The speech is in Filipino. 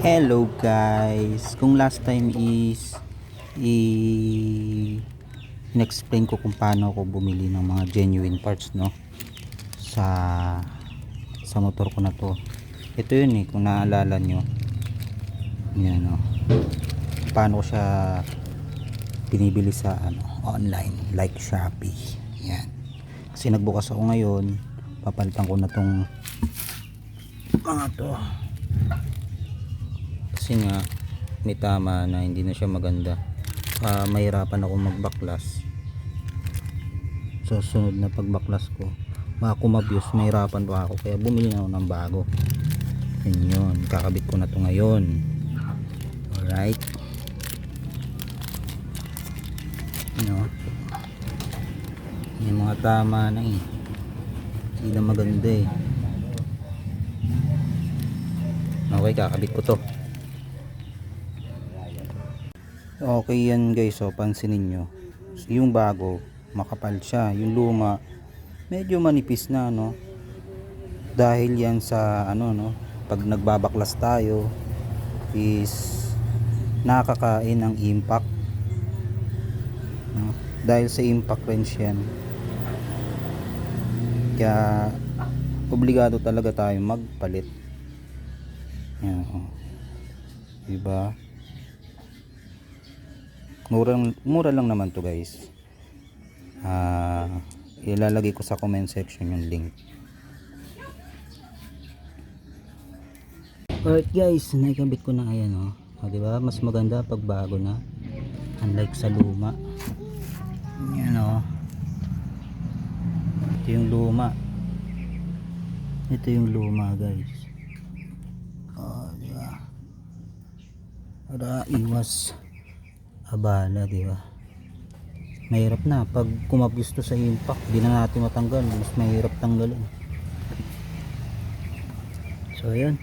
Hello guys, kung last time is in-explain ko kung paano ako bumili ng mga genuine parts, no, sa motor ko na to. Ito yun kung naalala nyo yan, no, paano ko siya binibili sa online like Shopee. Yan, kasi nagbukas ako ngayon, papalitan ko na tong mga to kasi nga may tama na hindi na siya maganda. Mahirapan ako magbaklas. So sunod na pagbaklas ko baka kumabuse, mahirapan pa ako, kaya bumili na ako ng bago. Yun, kakabit ko na to ngayon. Alright, may mga tama na hindi na maganda Okay, kakabit ko to. Okay yan guys, pansinin nyo, yung bago makapal siya, yung luma medyo manipis na, no, dahil yan sa pag nagbabaklas tayo is nakakain ng impact, no? Dahil sa impact wrench yan, kaya obligado talaga tayo magpalit. Yan, diba? Mura lang naman to guys. Ilalagay ko sa comment section yung link. Alright guys, naikabit ko na. Ayan, diba? Mas maganda pag bago na, unlike sa luma. Yan, ito yung luma. Ito yung luma guys. Diba? Para iwas abala, diba? Mahirap na pag kumabis to sa impact, di na natin matanggal, mas mahirap tanggalin. So ayan,